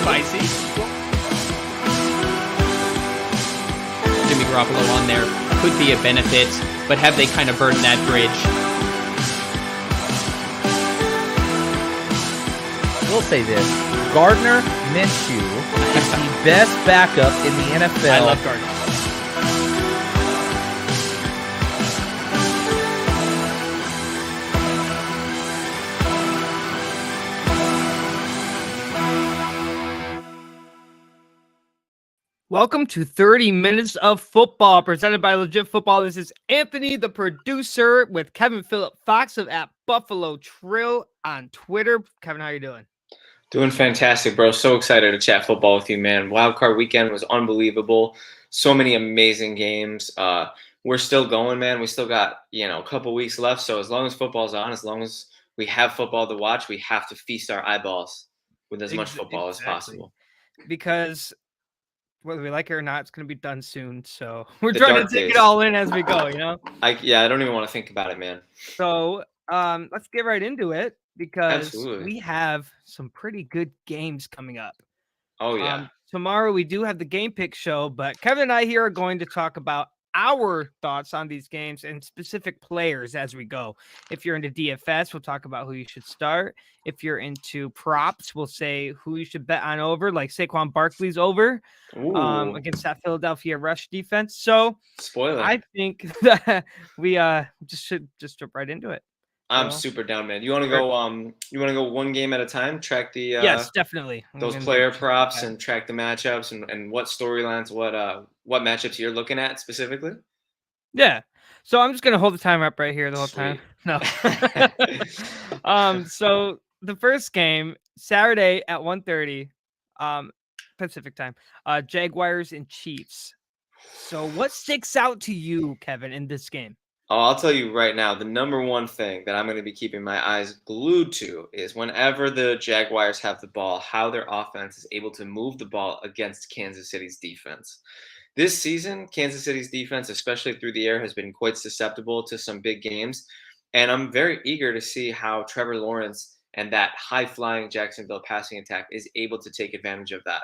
spicy. Jimmy Garoppolo on there could be a benefit, but have they kind of burned that bridge? We'll say this. Gardner Minshew is the best backup in the NFL. I love Gardner. Welcome to 30 Minutes of Football, presented by Legit Football. This is Anthony, the producer, with Kevin Phillip Fox of at Buffalo Trill on Twitter. Kevin, how you doing? Doing fantastic, bro. So excited to chat football with you, man. Wildcard weekend was unbelievable. So many amazing games. We're still going, man. We still got, a couple weeks left. So as long as football's on, as long as we have football to watch, we have to feast our eyeballs with as much football as possible. Because whether we like it or not, it's going to be done soon. So we're trying to take it all in as we go, I don't even want to think about it, man. So let's get right into it because Absolutely. we have some pretty good games coming up. Oh, yeah. Tomorrow we do have the Game Pick show, but Kevin and I here are going to talk about our thoughts on these games and specific players as we go. If you're into DFS, we'll talk about who you should start. If you're into props, we'll say who you should bet on over, like Saquon Barkley's over against that Philadelphia rush defense. So spoiler. I think that we should jump right into it. I'm super down, man. You want to go? You want to go one game at a time? Track the yes, definitely. Those player props and track the matchups and what storylines, what matchups you're looking at specifically. Yeah. So I'm just gonna hold the timer up right here the whole time. No. So the first game Saturday at 1:30, Pacific time. Jaguars and Chiefs. So what sticks out to you, Kevin, in this game? Oh, I'll tell you right now, the number one thing that I'm going to be keeping my eyes glued to is whenever the Jaguars have the ball, how their offense is able to move the ball against Kansas City's defense. This season, Kansas City's defense, especially through the air, has been quite susceptible to some big games. And I'm very eager to see how Trevor Lawrence and that high-flying Jacksonville passing attack is able to take advantage of that.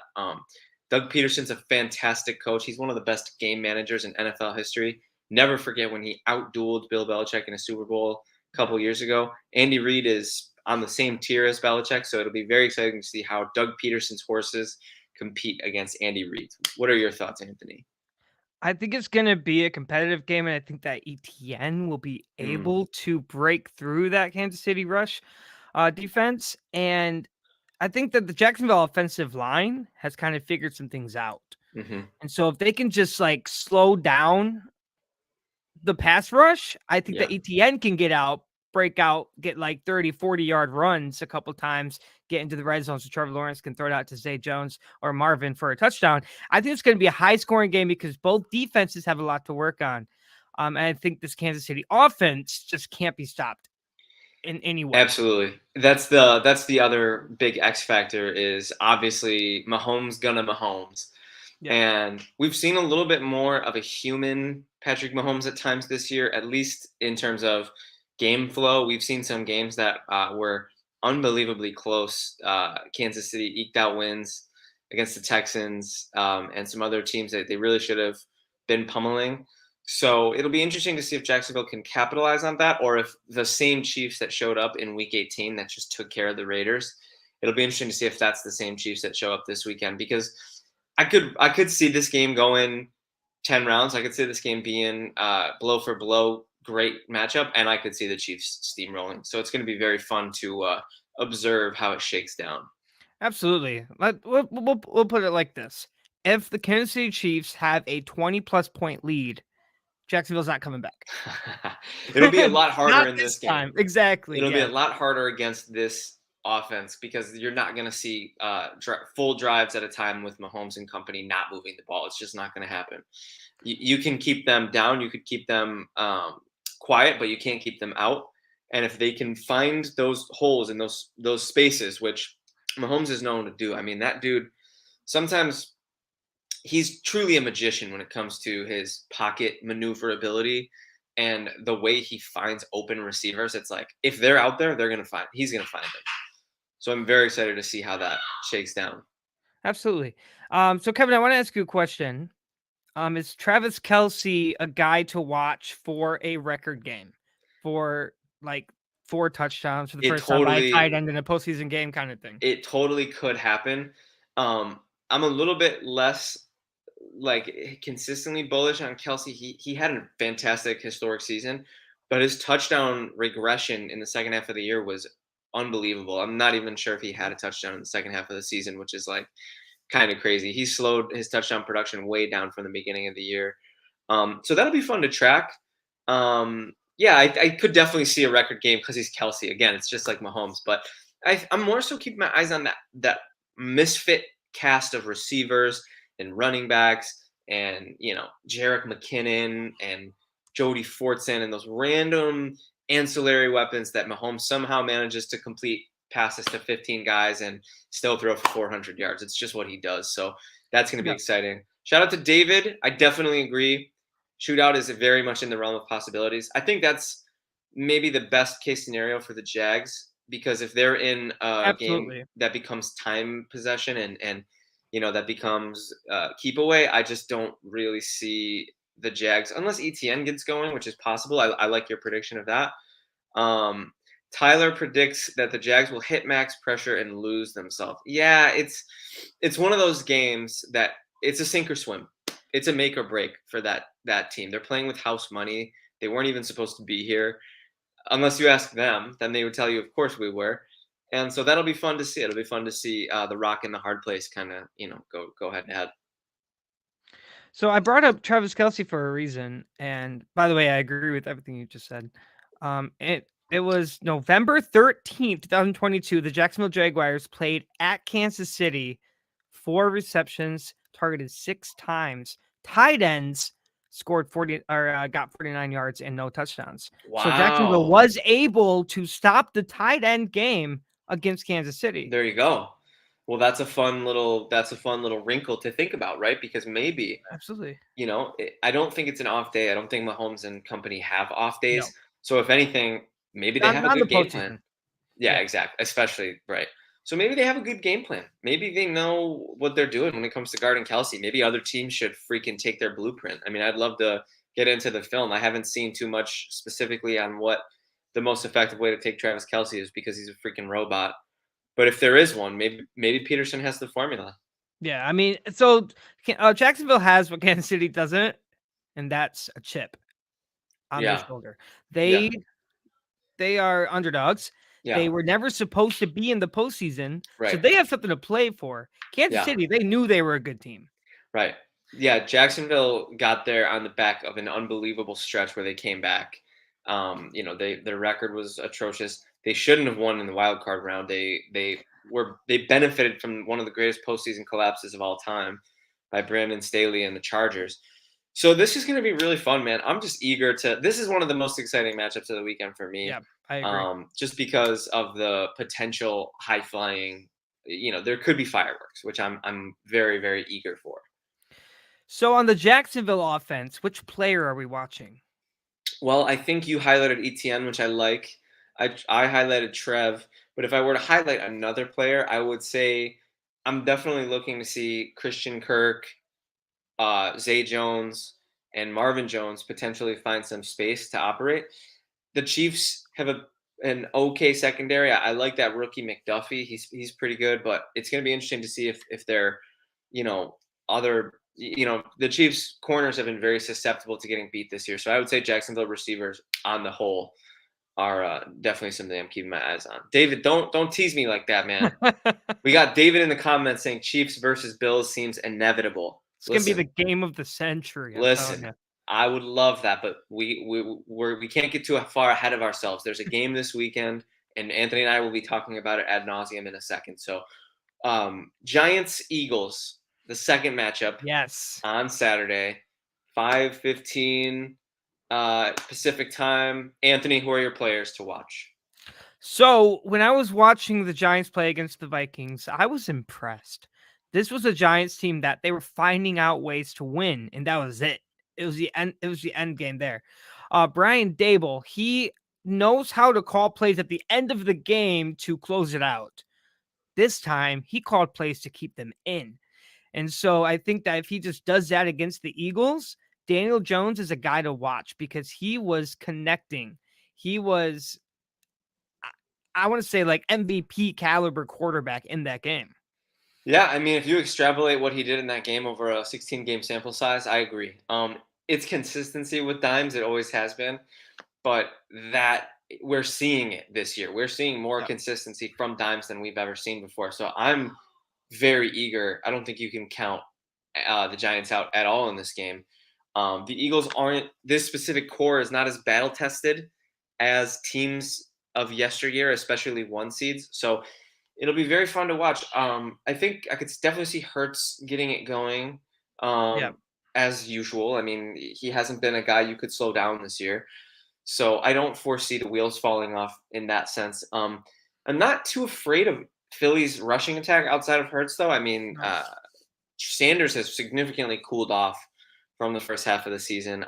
Doug Peterson's a fantastic coach. He's one of the best game managers in NFL history. Never forget when he outdueled Bill Belichick in a Super Bowl a couple years ago. Andy Reid is on the same tier as Belichick, so it'll be very exciting to see how Doug Peterson's horses compete against Andy Reid. What are your thoughts, Anthony? I think it's going to be a competitive game, and I think that ETN will be able to break through that Kansas City rush defense. And I think that the Jacksonville offensive line has kind of figured some things out. Mm-hmm. And so if they can just slow down the pass rush, I think that ETN can get out, break out, get 30, 40-yard runs a couple times, get into the red zone so Trevor Lawrence can throw it out to Zay Jones or Marvin for a touchdown. I think it's going to be a high-scoring game because both defenses have a lot to work on. And I think this Kansas City offense just can't be stopped in any way. Absolutely. That's the other big X factor is obviously Mahomes gonna Mahomes. Yeah. And we've seen a little bit more of a human Patrick Mahomes at times this year, at least in terms of game flow. We've seen some games that were unbelievably close. Kansas City eked out wins against the Texans and some other teams that they really should have been pummeling. So it'll be interesting to see if Jacksonville can capitalize on that or if the same Chiefs that showed up in Week 18 that just took care of the Raiders. It'll be interesting to see if that's the same Chiefs that show up this weekend because I could see this game going 10 rounds. I could see this game being blow for blow, great matchup, and I could see the Chiefs steamrolling. So it's going to be very fun to observe how it shakes down. Absolutely. We'll put it like this. If the Kansas City Chiefs have a 20-plus point lead, Jacksonville's not coming back. It'll be a lot harder in this game. Time. Exactly. It'll be a lot harder against this offense because you're not going to see full drives at a time with Mahomes and company not moving the ball. It's just not going to happen. You can keep them down. You could keep them quiet, but you can't keep them out. And if they can find those holes in those spaces, which Mahomes is known to do. I mean, that dude, sometimes he's truly a magician when it comes to his pocket maneuverability and the way he finds open receivers. It's like, if they're out there, he's going to find them. So I'm very excited to see how that shakes down. Absolutely. So Kevin, I want to ask you a question. Is Travis Kelce a guy to watch for a record game, for like 4 touchdowns for the It first time by a tight totally end in a postseason game kind of thing? it totally could happen. I'm a little bit less like consistently bullish on Kelsey. He had a fantastic historic season, but his touchdown regression in the second half of the year was unbelievable. I'm not even sure if he had a touchdown in the second half of the season, which is like kind of crazy. He slowed his touchdown production way down from the beginning of the year. So that'll be fun to track. Yeah, I could definitely see a record game because he's Kelsey. Again, it's just like Mahomes, but I'm more so keeping my eyes on that misfit cast of receivers and running backs, and Jerick McKinnon and Jody Fortson and those random ancillary weapons that Mahomes somehow manages to complete passes to 15 guys and still throw for 400 yards. It's just what he does. So that's going to be Yeah, exciting. Shout out to David. I definitely agree. Shootout is very much in the realm of possibilities. I think that's maybe the best case scenario for the Jags, because if they're in a game absolutely. that becomes time possession and that becomes keep away, I just don't really see the Jags unless ETN gets going, which is possible. I like your prediction of that. Tyler predicts that the Jags will hit max pressure and lose themselves. Yeah, it's one of those games that it's a sink or swim. It's a make or break for that team. They're playing with house money. They weren't even supposed to be here. Unless you ask them, then they would tell you, of course we were. And so that'll be fun to see. It'll be fun to see the rock in the hard place kind of, go head to head. So I brought up Travis Kelce for a reason, and by the way, I agree with everything you just said. It was November 13th, 2022. The Jacksonville Jaguars played at Kansas City, 4 receptions, targeted 6 times. Tight ends scored 40 or got 49 yards and no touchdowns. So Jacksonville Wow. was able to stop the tight end game against Kansas City. There you go. Well, that's a fun little wrinkle to think about, right? Because maybe, Absolutely. I don't think it's an off day. I don't think Mahomes and company have off No. days. So if anything, maybe they have a Not in the good game plan. postseason. Yeah, Yeah. exactly. Especially right. So maybe they have a good game plan. Maybe they know what they're doing when it comes to guarding Kelsey. Maybe other teams should freaking take their blueprint. I mean, I'd love to get into the film. I haven't seen too much specifically on what the most effective way to take Travis Kelsey is, because he's a freaking robot. But if there is one, maybe Peterson has the formula. Yeah, I mean, so Jacksonville has what Kansas City doesn't, and that's a chip on their Yeah, shoulder. yeah, They are underdogs. yeah. They were never supposed to be in the postseason, so Right. they have something to play for. Kansas Yeah. City, they knew they were a good team. Right. Yeah, Jacksonville got there on the back of an unbelievable stretch where they came back. Their record was atrocious. They shouldn't have won in the wild card round. They benefited from one of the greatest postseason collapses of all time by Brandon Staley and the Chargers. So this is going to be really fun, man. I'm just eager to. This is one of the most exciting matchups of the weekend for me. Yeah, I agree. Just because of the potential high flying. There could be fireworks, which I'm very very eager for. So on the Jacksonville offense, which player are we watching? Well, I think you highlighted ETN, which I like. I highlighted Trev, but if I were to highlight another player, I would say I'm definitely looking to see Christian Kirk, Zay Jones, and Marvin Jones potentially find some space to operate. The Chiefs have an okay secondary. I like that rookie McDuffie. He's pretty good, but it's going to be interesting to see if they're, other the Chiefs corners have been very susceptible to getting beat this year. So I would say Jacksonville receivers on the whole are definitely something I'm keeping my eyes on. David, don't tease me like that, man. We got David in the comments saying Chiefs versus Bills seems inevitable. It's gonna be the game of the century. I'm telling Listen. you. I would love that, but we can't get too far ahead of ourselves. There's a game this weekend, and Anthony and I will be talking about it ad nauseum in a second. So, Giants Eagles, the second matchup. Yes. On Saturday, 5:15 Pacific time. Anthony, who are your players to watch? So when I was watching the Giants play against the Vikings, I was impressed. This was a Giants team that they were finding out ways to win, and that was it. It was the end. It was the end game there. Brian Dable, he knows how to call plays at the end of the game to close it out. this time he called plays to keep them in. And so I think that if he just does that against the Eagles, Daniel Jones is a guy to watch because he was connecting. He was, I want to say, like MVP caliber quarterback in that game. Yeah, I mean, if you extrapolate what he did in that game over a 16-game sample size, I agree. It's consistency with Dimes; it always has been, but that we're seeing it this year. We're seeing more consistency from Dimes than we've ever seen before. So I'm very eager. I don't think you can count the Giants out at all in this game. The Eagles aren't. This specific core is not as battle tested as teams of yesteryear, especially one seeds. So it'll be very fun to watch. I think I could definitely see Hurts getting it going. As usual. I mean, he hasn't been a guy you could slow down this year. So I don't foresee the wheels falling off in that sense. I'm not too afraid of Philly's rushing attack outside of Hurts, though. I mean, Sanders has significantly cooled off from the first half of the season.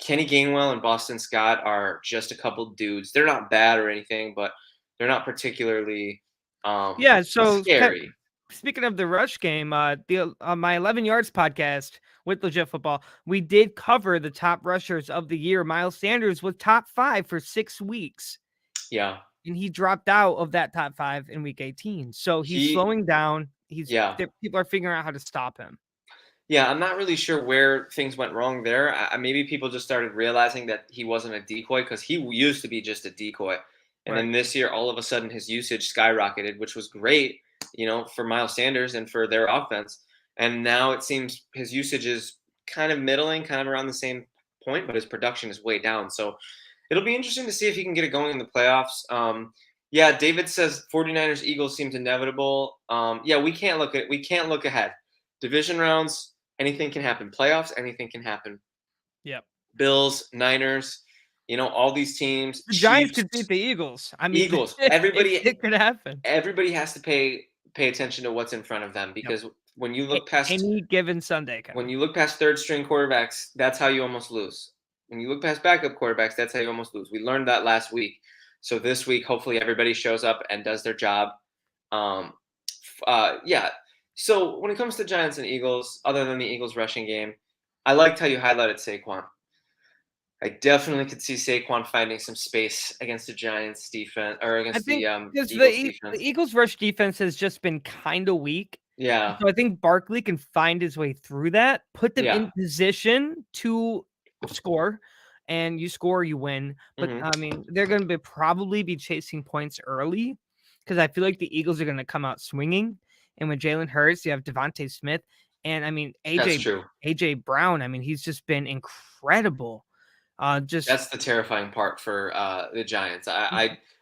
Kenny Gainwell and Boston Scott are just a couple dudes. They're not bad or anything, but they're not particularly so scary. Speaking of the rush game, my 11 yards podcast with Legit Football, we did cover the top rushers of the year. Miles Sanders was top 5 for 6 weeks. Yeah. And he dropped out of that top 5 in week 18. So he's slowing down. People are figuring out how to stop him. Yeah, I'm not really sure where things went wrong there. Maybe people just started realizing that he wasn't a decoy because he used to be just a decoy. And then this year, all of a sudden, his usage skyrocketed, which was great, for Miles Sanders and for their offense. And now it seems his usage is kind of middling, kind of around the same point, but his production is way down. So it'll be interesting to see if he can get it going in the playoffs. David says 49ers Eagles seems inevitable. We can't look ahead. Division rounds, anything can happen. Playoffs, anything can happen. Yep. Bills, Niners, all these teams. The Giants could beat the Eagles. I mean, Eagles. It could happen. Everybody has to pay attention to what's in front of them because when you look past any given Sunday, when you look past third string quarterbacks, that's how you almost lose. When you look past backup quarterbacks, that's how you almost lose. We learned that last week. So this week, hopefully everybody shows up and does their job. So when it comes to Giants and Eagles, other than the Eagles rushing game, I liked how you highlighted Saquon. I definitely could see Saquon finding some space against the Giants defense or against the Eagles defense. The Eagles rush defense has just been kind of weak. Yeah. So I think Barkley can find his way through that, put them in position to score, and you score, you win. But I mean, they're going to probably be chasing points early because I feel like the Eagles are going to come out swinging. And with Jalen Hurts, you have Devontae Smith, and I mean AJ Brown. I mean, he's just been incredible. That's the terrifying part for the Giants.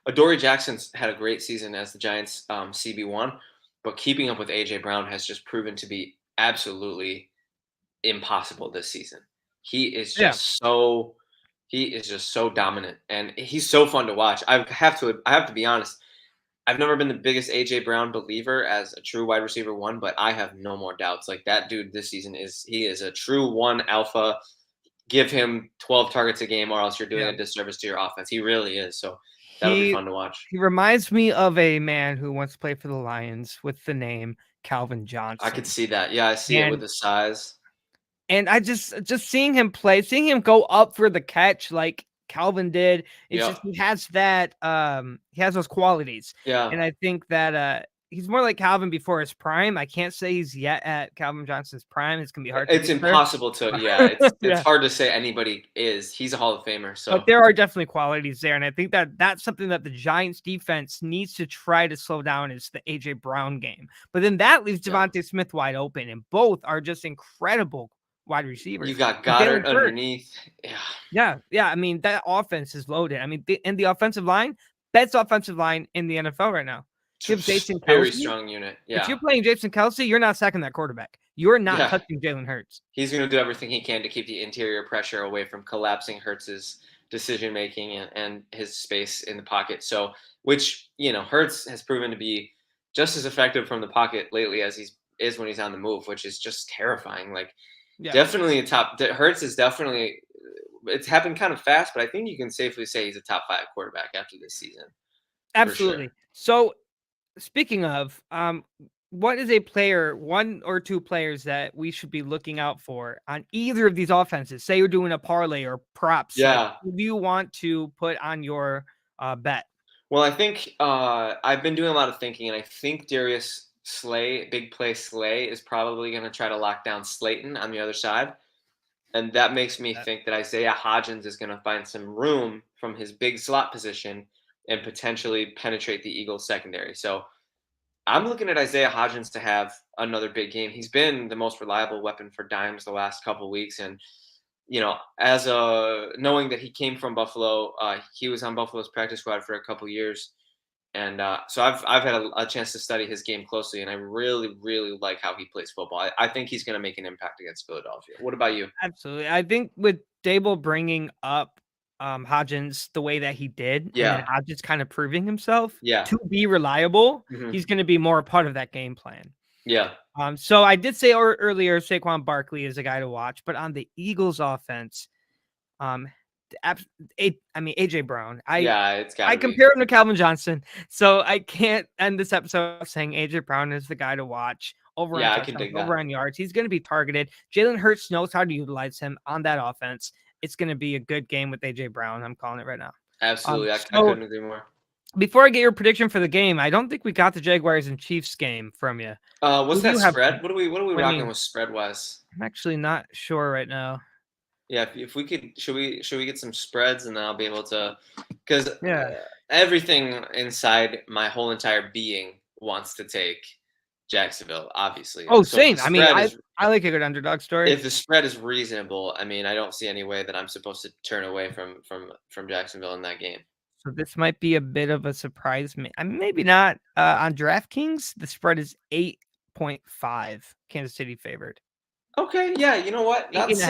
Adoree Jackson's had a great season as the Giants CB1, but keeping up with AJ Brown has just proven to be absolutely impossible this season. He is just so dominant, and he's so fun to watch. I have to be honest. I've never been the biggest AJ Brown believer as a true wide receiver 1, but I have no more doubts. Like that dude this season is a true 1 alpha. Give him 12 targets a game or else you're doing a disservice to your offense. He really is. So that'll be fun to watch. He reminds me of a man who once played for the Lions with the name Calvin Johnson. I could see that. Yeah, I see it with the size. And I just seeing him play, seeing him go up for the catch like Calvin did. It's just he has that he has those qualities. Yeah. And I think that he's more like Calvin before his prime. I can't say he's yet at Calvin Johnson's prime. It's gonna be hard. It's impossible to. Yeah, it's hard to say anybody is. He's a Hall of Famer. So, but there are definitely qualities there, and I think that that's something that the Giants defense needs to try to slow down is the AJ Brown game. But then that leaves Devontae Smith wide open, and both are just incredible wide receivers. You got Goddard underneath. Yeah. I mean, that offense is loaded. I mean, the offensive line, best offensive line in the NFL right now. You have Jason Kelce. Very strong unit. Yeah. If you're playing Jason Kelce, you're not sacking that quarterback. You're not touching Jalen Hurts. He's going to do everything he can to keep the interior pressure away from collapsing Hurts's decision making and his space in the pocket. So, which Hurts has proven to be just as effective from the pocket lately as he is when he's on the move, which is just terrifying. Like, definitely a top. Hurts is definitely. It's happened kind of fast, but I think you can safely say he's a top 5 quarterback after this season. Absolutely. So speaking of, what is a player, one or two players that we should be looking out for on either of these offenses? Say you're doing a parlay or props. Like, Yeah. who do you want to put on your bet? Well, I think I've been doing a lot of thinking, and I think Darius Slay, big play Slay, is probably going to try to lock down Slayton on the other side. And that makes me think that Isaiah Hodgins is going to find some room from his big slot position and potentially penetrate the Eagles secondary. So I'm looking at Isaiah Hodgins to have another big game. He's been the most reliable weapon for Dimes the last couple of weeks. And, as knowing that he came from Buffalo, he was on Buffalo's practice squad for a couple years. And so I've had a chance to study his game closely, and I really, really like how he plays football. I think he's going to make an impact against Philadelphia. What about you? Absolutely. I think with Dable bringing up Hodgins the way that he did, and then Hodgins kind of proving himself to be reliable, he's going to be more a part of that game plan. Yeah. So I did say earlier Saquon Barkley is a guy to watch, but on the Eagles offense, AJ Brown. I compare him to Calvin Johnson, so I can't end this episode saying AJ Brown is the guy to watch over on yards. He's going to be targeted. Jalen Hurts knows how to utilize him on that offense. It's going to be a good game with AJ Brown. I'm calling it right now. Absolutely. I couldn't agree more. Before I get your prediction for the game, I don't think we got the Jaguars and Chiefs game from you. What's that spread? What are we rocking with spread wise? I'm actually not sure right now. Yeah, if we could, should we get some spreads, and then I'll be able to, because everything inside my whole entire being wants to take Jacksonville, obviously. Oh, so same. I mean, I like a good underdog story. If the spread is reasonable, I mean, I don't see any way that I'm supposed to turn away from Jacksonville in that game. So this might be a bit of a surprise. I mean, maybe not. On DraftKings, the spread is 8.5. Kansas City favored. Okay, yeah. You know what? That's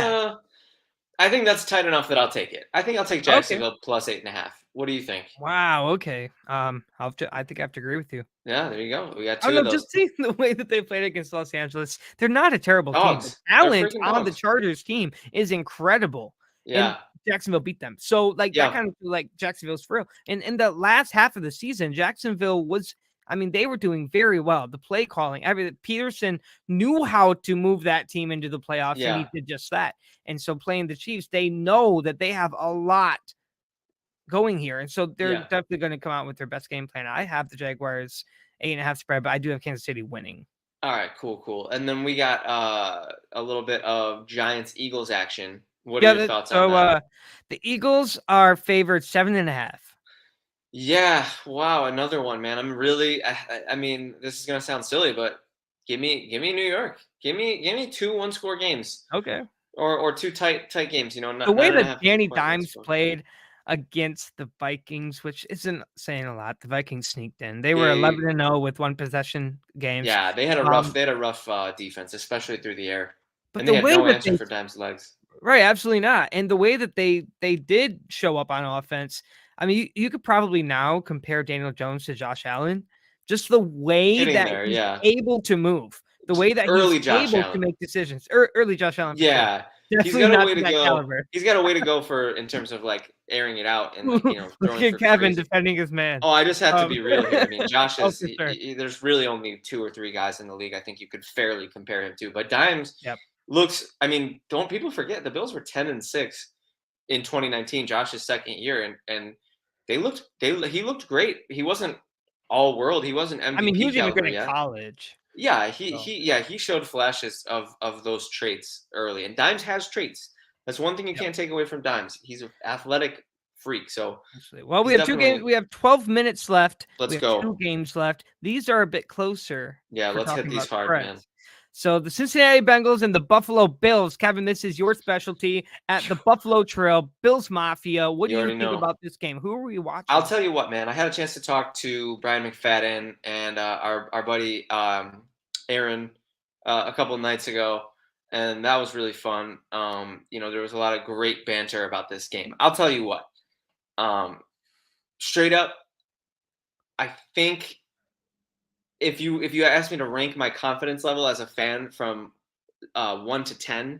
I think that's tight enough that I'll take it. I think I'll take Jacksonville plus 8.5. What do you think? Wow. Okay. I think I have to agree with you. Yeah, there you go. We got two of those. Just seeing the way that they played against Los Angeles, they're not a terrible team. The talent on the Chargers team is incredible. Yeah. And Jacksonville beat them. So that kind of like Jacksonville's for real. And in the last half of the season, Jacksonville was, they were doing very well. The play calling, Peterson knew how to move that team into the playoffs, and he did just that. And so playing the Chiefs, they know that they have a lot going here. And so they're definitely going to come out with their best game plan. I have the Jaguars 8.5 spread, but I do have Kansas City winning. All right, cool. And then we got a little bit of Giants-Eagles action. What are your thoughts on that? The Eagles are favored 7.5. Yeah, wow, another one, man. I'm really, I mean, this is gonna sound silly, but give me New York. Give me 2 one-score games. Okay. Or 2 tight games. The way that Danny Dimes played against the Vikings, which isn't saying a lot. The Vikings sneaked in. They were 11-0 with 1 possession games. Yeah, they had a rough defense, especially through the air. But and they had no answer for Dimes' legs. Right, absolutely not. And the way that they did show up on offense, you could probably now compare Daniel Jones to Josh Allen. Just the way that he's able to move, the way that he's able to make decisions. Early Josh Allen. Yeah. He's got a way to go. Caliber. He's got a way to go in terms of like airing it out and throwing Look at Kevin defending his man. Oh, I just have to be real here. I mean, Josh is. There's really only 2 or 3 guys in the league I think you could fairly compare him to. But Dimes looks. I mean, don't people forget the Bills were 10-6 in 2019, Josh's second year, and he looked great. He wasn't all world. He wasn't MVP. He was even good in college. Yeah, he showed flashes of those traits early, and Dimes has traits. That's one thing you can't take away from Dimes. He's an athletic freak. So, well, we have 2 games. We have 12 minutes left. Let's go. 2 games left. These are a bit closer. Yeah, let's hit these hard, man. So the Cincinnati Bengals and the Buffalo Bills. Kevin, this is your specialty at the Buffalo Trail. Bills Mafia. What do you think about this game? Who are we watching? I'll tell you what, man. I had a chance to talk to Brian McFadden and our buddy Aaron a couple of nights ago, and that was really fun. There was a lot of great banter about this game. I'll tell you what. Straight up, I think if you asked me to rank my confidence level as a fan from 1 to 10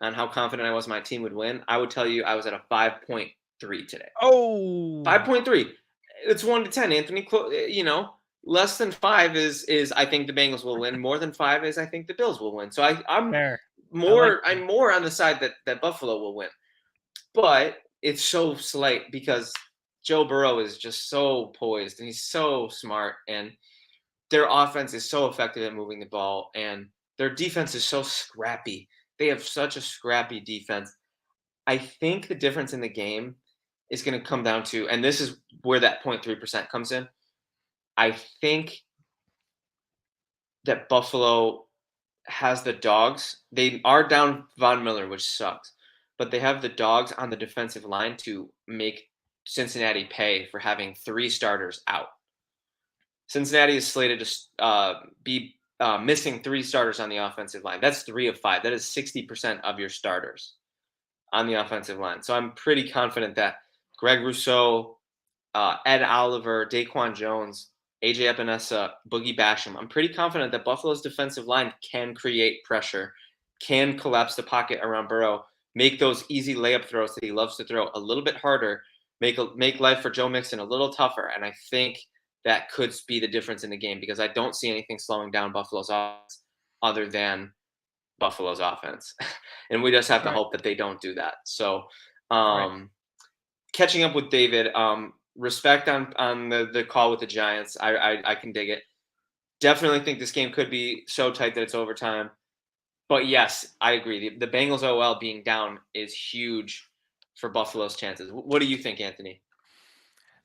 on how confident I was my team would win, I would tell you I was at a 5.3 today. Oh, 5.3. It's 1 to 10, Anthony. Less than 5 is I think the Bengals will win. More than 5 is I think the Bills will win. So I'm Fair. more that. I'm more on the side that Buffalo will win. But it's so slight because Joe Burrow is just so poised and he's so smart, and their offense is so effective at moving the ball, and their defense is so scrappy. They have such a scrappy defense. I think the difference in the game is going to come down to, and this is where that 0.3% comes in. I think that Buffalo has the dogs. They are down Von Miller, which sucks, but they have the dogs on the defensive line to make Cincinnati pay for having 3 starters out. Cincinnati is slated to be missing 3 starters on the offensive line. That's 3 of 5. That is 60% of your starters on the offensive line. So I'm pretty confident that Greg Rousseau, Ed Oliver, Daquan Jones, AJ Epinesa, Boogie Basham. I'm pretty confident that Buffalo's defensive line can create pressure, can collapse the pocket around Burrow, make those easy layup throws that he loves to throw a little bit harder, make life for Joe Mixon a little tougher. And I think that could be the difference in the game because I don't see anything slowing down Buffalo's offense other than Buffalo's offense. And we just have to hope that they don't do that. So catching up with David, respect on the call with the Giants. I can dig it. Definitely think this game could be so tight that it's overtime. But yes, I agree. The Bengals OL being down is huge for Buffalo's chances. What do you think, Anthony?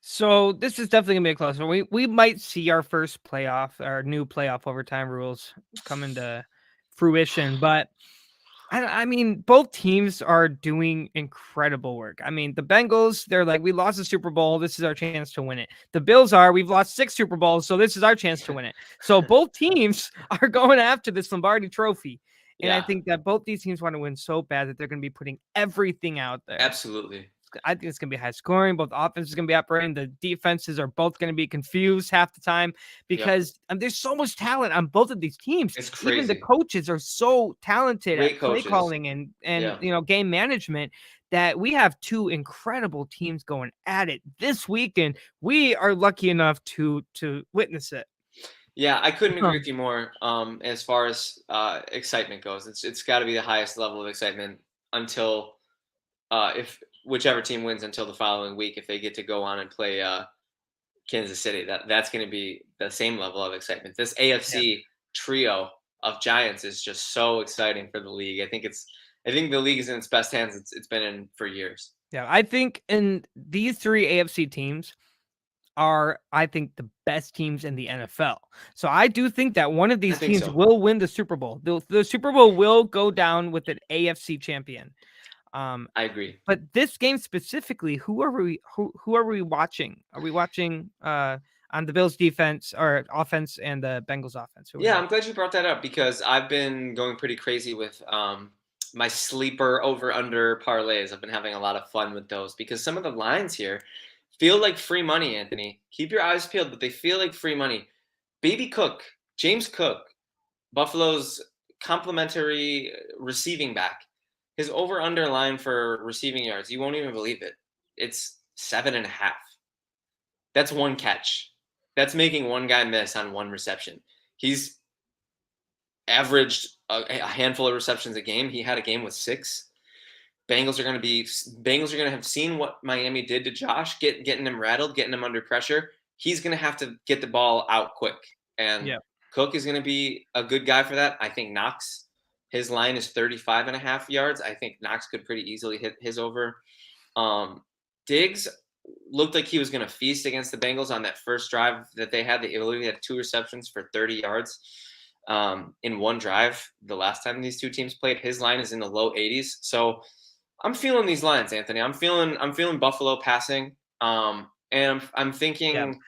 So this is definitely gonna be a close one. We might see our first our new playoff overtime rules come into fruition, but I mean, both teams are doing incredible work. I mean, the Bengals, they're like, we lost the Super Bowl. This is our chance to win it. The Bills we've lost 6 Super Bowls, so this is our chance to win it. So both teams are going after this Lombardi trophy. And I think that both these teams want to win so bad that they're going to be putting everything out there. Absolutely. I think it's going to be high scoring. Both offenses are going to be operating. The defenses are both going to be confused half the time because there's so much talent on both of these teams. It's crazy. Even the coaches are so talented Great at play calling and game management that we have 2 incredible teams going at it this weekend. We are lucky enough to witness it. Yeah, I couldn't agree with you more. As far as excitement goes, it's got to be the highest level of excitement until if whichever team wins until the following week, if they get to go on and play Kansas City, that's going to be the same level of excitement. This AFC trio of Giants is just so exciting for the league. I think the league is in its best hands it's been in for years. Yeah, I think in these 3 AFC teams are, I think, the best teams in the NFL. So I do think that one of these teams will win the Super Bowl. The Super Bowl will go down with an AFC champion. I agree. But this game specifically, who are we watching? Are we watching on the Bills defense or offense and the Bengals offense? I'm glad you brought that up because I've been going pretty crazy with my sleeper over-under parlays. I've been having a lot of fun with those because some of the lines here feel like free money, Anthony. Keep your eyes peeled, but they feel like free money. Baby Cook, James Cook, Buffalo's complimentary receiving back. His over-under line for receiving yards, you won't even believe it. It's 7.5. That's 1 catch. That's making 1 guy miss on 1 reception. He's averaged a handful of receptions a game. He had a game with 6. Bengals are going to have seen what Miami did to Josh, getting him rattled, getting him under pressure. He's going to have to get the ball out quick. And Cook is going to be a good guy for that. I think Knox, his line is 35.5 yards. I think Knox could pretty easily hit his over. Diggs looked like he was going to feast against the Bengals on that first drive that they had. They literally had 2 receptions for 30 yards in 1 drive. The last time these 2 teams played, his line is in the low 80s. So I'm feeling these lines, Anthony. I'm feeling Buffalo passing, and I'm thinking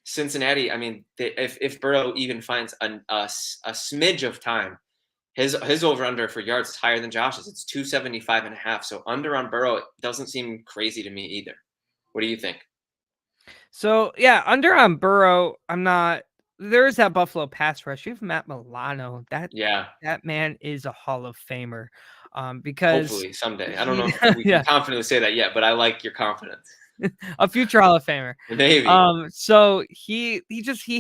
Cincinnati. I mean, if Burrow even finds a smidge of time, his over under for yards is higher than Josh's. It's 275.5. So under on Burrow, it doesn't seem crazy to me either. What do you think? So under on Burrow, I'm not. There is that Buffalo pass rush. You have Matt Milano. That man is a Hall of Famer. Because hopefully someday. I don't know if we can confidently say that yet, but I like your confidence. A future Hall of Famer. Maybe. So he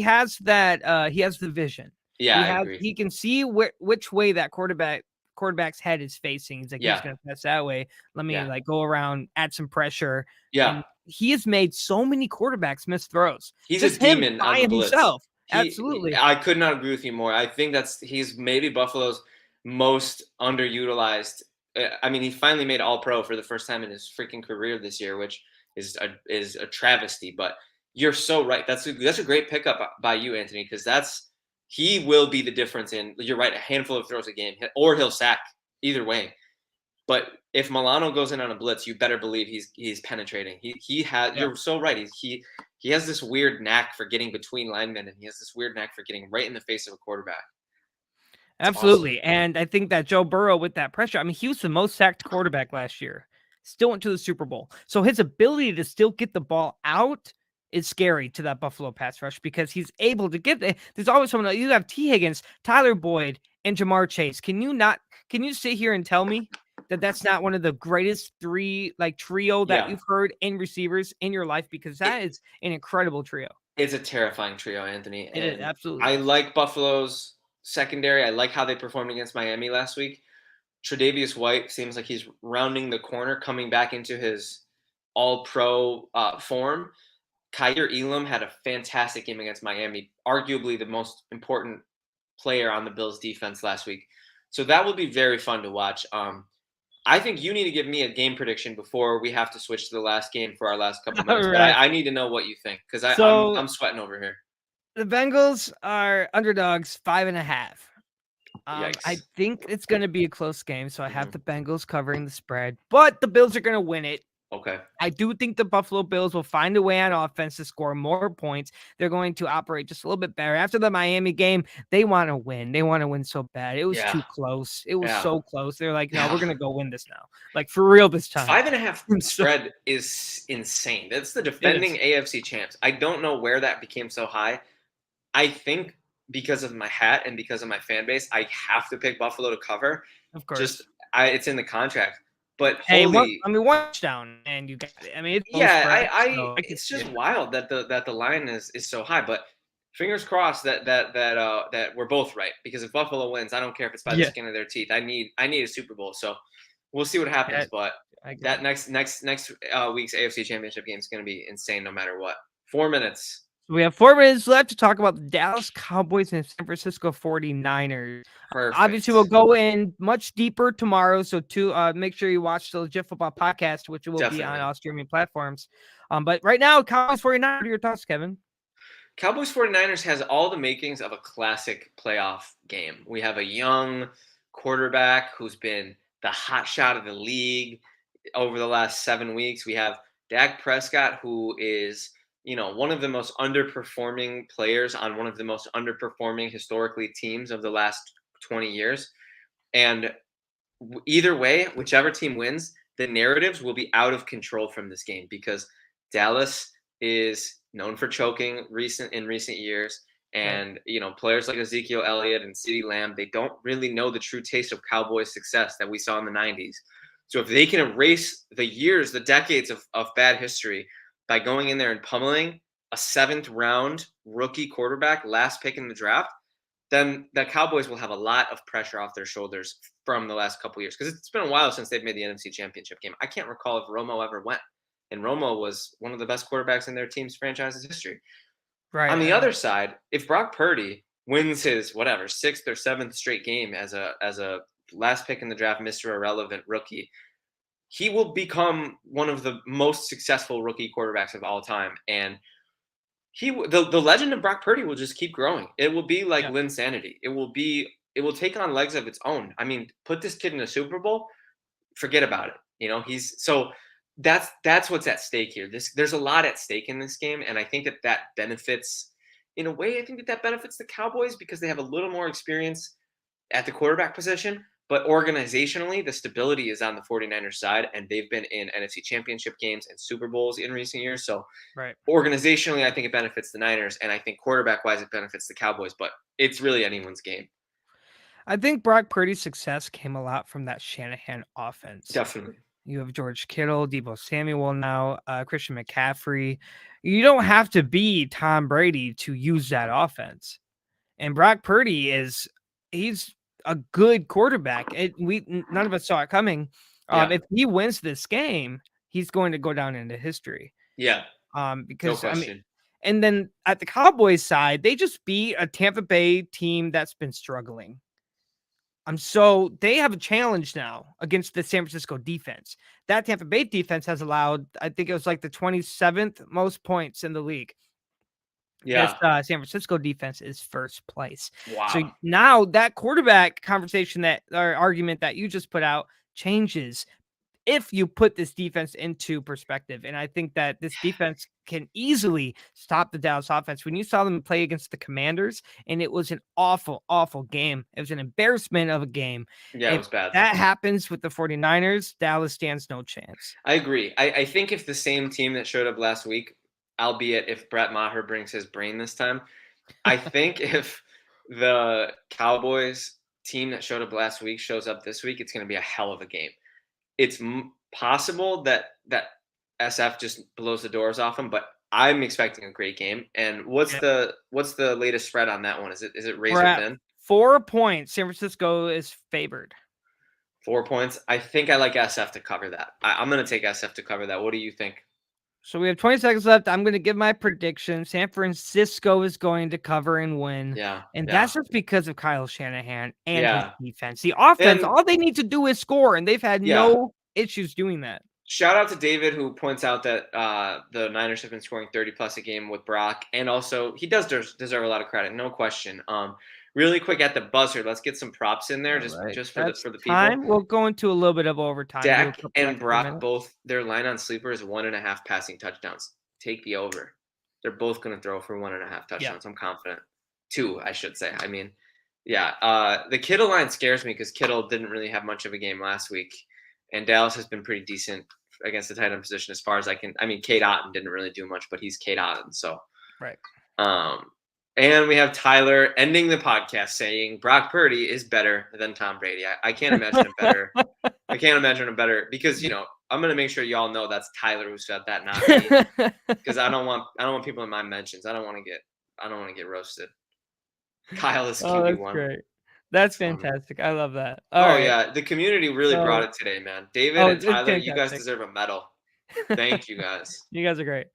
has that he has the vision. Yeah, I agree. He can see which way that quarterback's head is facing. He's like, he's gonna pass that way. Let me like go around, add some pressure. Yeah. And he has made so many quarterbacks miss throws. He's just a demon on the blitz. Himself. Absolutely. I could not agree with you more. I think he's maybe Buffalo's most underutilized. I mean, he finally made All-Pro for the first time in his freaking career this year, which is a travesty. But you're so right. That's a great pickup by you, Anthony, because he will be the difference in. You're right, a handful of throws a game, or he'll sack. Either way. But if Milano goes in on a blitz, you better believe he's penetrating. He has. Yeah. You're so right. He has this weird knack for getting between linemen, and he has this weird knack for getting right in the face of a quarterback. Absolutely. Awesome. And I think that Joe Burrow, with that pressure, I mean, he was the most sacked quarterback last year, still went to the Super Bowl. So his ability to still get the ball out is scary to that Buffalo pass rush, because he's able to get there. There's always someone. You have T. Higgins, Tyler Boyd, and Jamar Chase. Can you sit here and tell me that that's not one of the greatest trio that you've heard in receivers in your life? Because that is an incredible trio. It's a terrifying trio, Anthony. It is, absolutely. I like Buffalo's secondary. I like how they performed against Miami last week. Tre'Davious White seems like he's rounding the corner, coming back into his all-pro form. Kaiir Elam had a fantastic game against Miami, arguably the most important player on the Bills defense last week. So that will be very fun to watch. I think you need to give me a game prediction before we have to switch to the last game for our last couple minutes. Right. But I need to know what you think, because I'm sweating over here. The Bengals are underdogs 5.5. I think it's going to be a close game, so I have the Bengals covering the spread, but the Bills are going to win it. Okay. I do think the Buffalo Bills will find a way on offense to score more points. They're going to operate just a little bit better. After the Miami game, they want to win. They want to win so bad. It was too close. It was so close. They're like, no, we're going to go win this now. Like, for real this time. 5.5 spread is insane. That's the defending AFC champs. I don't know where that became so high. I think because of my hat and because of my fan base, I have to pick Buffalo to cover. Of course. It's in the contract. But one touchdown and you got it. I mean, it's just wild that the line is so high. But fingers crossed that we're both right, because if Buffalo wins, I don't care if it's by the skin of their teeth. I need a Super Bowl. So we'll see what happens. But that next week's AFC Championship game is going to be insane, no matter what. 4 minutes. We have 4 minutes left to talk about the Dallas Cowboys and San Francisco 49ers. Perfect. Obviously, we'll go in much deeper tomorrow. So make sure you watch the Legit Football Podcast, which will be on all streaming platforms. But right now, Cowboys 49ers, what are your thoughts, Kevin? Cowboys 49ers has all the makings of a classic playoff game. We have a young quarterback who's been the hot shot of the league over the last 7 weeks. We have Dak Prescott, who is one of the most underperforming players on one of the most underperforming historically teams of the last 20 years. And either way, whichever team wins, the narratives will be out of control from this game, because Dallas is known for choking in recent years. And, players like Ezekiel Elliott and CeeDee Lamb, they don't really know the true taste of Cowboys success that we saw in the 90s. So if they can erase the decades of bad history by going in there and pummeling a 7th round rookie quarterback, last pick in the draft, then the Cowboys will have a lot of pressure off their shoulders from the last couple of years, because it's been a while since they've made the NFC Championship game. I can't recall if Romo ever went, and Romo was one of the best quarterbacks in their team's franchise's history. Right. On the other side, if Brock Purdy wins his 6th or 7th straight game as a last pick in the draft, Mr. Irrelevant rookie, he will become one of the most successful rookie quarterbacks of all time. And the legend of Brock Purdy will just keep growing. It will be like Linsanity. It will take on legs of its own. I mean, put this kid in a Super Bowl, forget about it. That's what's at stake here. There's a lot at stake in this game. And I think that benefits, in a way, that benefits the Cowboys, because they have a little more experience at the quarterback position. But organizationally, the stability is on the 49ers side, and they've been in NFC Championship games and Super Bowls in recent years. So organizationally, I think it benefits the Niners, and I think quarterback-wise, it benefits the Cowboys. But it's really anyone's game. I think Brock Purdy's success came a lot from that Shanahan offense. Definitely. You have George Kittle, Deebo Samuel now, Christian McCaffrey. You don't have to be Tom Brady to use that offense. And Brock Purdy he's a good quarterback. None of us saw it coming. If he wins this game, he's going to go down into history. Yeah. Because no question. And then at the Cowboys side, they just beat a Tampa Bay team that's been struggling. So they have a challenge now against the San Francisco defense. That Tampa Bay defense has allowed, I think it was like the 27th most points in the league. Yeah. San Francisco defense is first place. Wow. So now that quarterback conversation or argument that you just put out changes if you put this defense into perspective. And I think that this defense can easily stop the Dallas offense. When you saw them play against the Commanders, and it was an awful, awful game. It was an embarrassment of a game. Yeah, it was bad. That happens with the 49ers, Dallas stands no chance. I agree. I think if the same team that showed up last week, albeit if Brett Maher brings his brain this time, I think if the Cowboys team that showed up last week shows up this week, it's going to be a hell of a game. It's possible that SF just blows the doors off them, but I'm expecting a great game. And what's the latest spread on that one? Is it razor thin? 4 points. San Francisco is favored. 4 points. I think I like SF to cover that. I'm going to take SF to cover that. What do you think? So we have 20 seconds left. I'm going to give my prediction. San Francisco is going to cover and win. Yeah. And that's just because of Kyle Shanahan and his defense. The offense, all they need to do is score, and they've had no issues doing that. Shout out to David, who points out that the Niners have been scoring 30-plus a game with Brock. And also, he does deserve a lot of credit, no question. Really quick at the buzzer, let's get some props in there just for the people. Time. We'll go into a little bit of overtime. Dak and Brock, both their line on sleeper is 1.5 passing touchdowns. Take the over. They're both going to throw for 1.5 touchdowns. I'm confident. 2, I should say. I mean, the Kittle line scares me because Kittle didn't really have much of a game last week, and Dallas has been pretty decent against the tight end position as far as I can. I mean, Cade Otton didn't really do much, but he's Cade Otton, so right. And we have Tyler ending the podcast saying Brock Purdy is better than Tom Brady. I can't imagine a better. I can't imagine a better because I'm gonna make sure y'all know that's Tyler who said that, not me. Because I don't want people in my mentions. I don't want to get roasted. Kyle is QB1. That's great. That's fantastic. I love that. Yeah, the community really brought it today, man. David and Tyler, you guys deserve a medal. Thank you guys. You guys are great.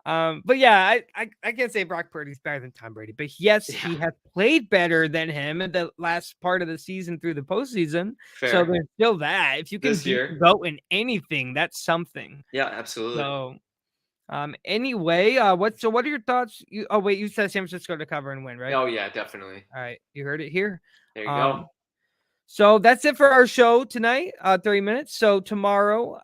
But yeah, I can't say Brock Purdy's better than Tom Brady, but yes, he has played better than him in the last part of the season through the postseason. Fair. So there's still that. If you can go in anything, that's something. Yeah, absolutely. So, anyway, what are your thoughts? You said San Francisco to cover and win, right? Oh yeah, definitely. All right, you heard it here. There you go. So that's it for our show tonight. 30 minutes. So tomorrow,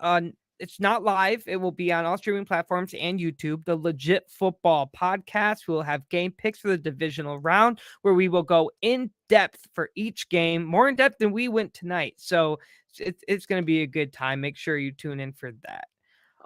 it's not live. It will be on all streaming platforms and YouTube. The Legit Football Podcast. We'll have game picks for the divisional round where we will go in depth for each game, more in depth than we went tonight. So it's going to be a good time. Make sure you tune in for that.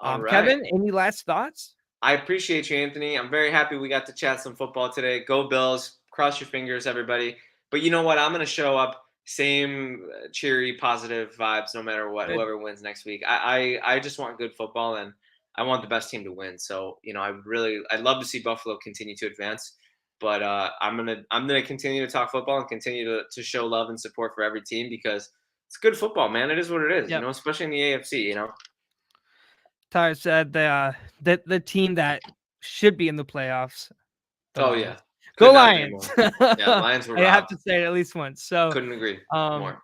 All right. Kevin, any last thoughts? I appreciate you, Anthony. I'm very happy we got to chat some football today. Go Bills. Cross your fingers, everybody. But you know what? I'm going to show up. Same cheery, positive vibes, no matter what, whoever wins next week. I just want good football, and I want the best team to win. So, I'd love to see Buffalo continue to advance, but I'm gonna continue to talk football and continue to show love and support for every team because it's good football, man. It is what it is, especially in the AFC, Tyler said the team that should be in the playoffs. Yeah. Go Lions. Lions were robbed. I have to say it at least once. So couldn't agree more.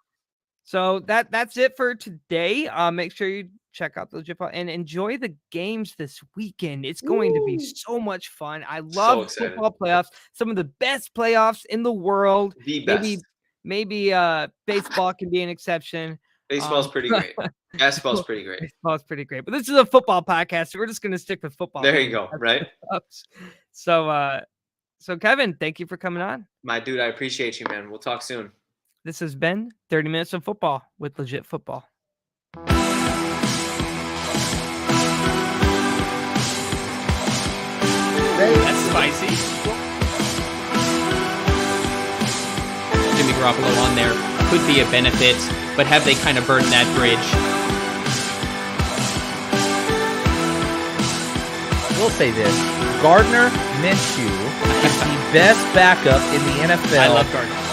So that's it for today. Make sure you check out the Legit and enjoy the games this weekend. It's going to be so much fun. I love football playoffs. Some of the best playoffs in the world. The best. Maybe baseball can be an exception. Baseball's pretty great. Basketball's pretty great. Baseball's pretty great. But this is a football podcast, so we're just going to stick with football. There you go. Right. So, Kevin, thank you for coming on. My dude, I appreciate you, man. We'll talk soon. This has been 30 Minutes of Football with Legit Football. That's spicy. Jimmy Garoppolo on there could be a benefit, but have they kind of burned that bridge? will say this: Gardner Minshew is the best backup in the NFL. I love Gardner.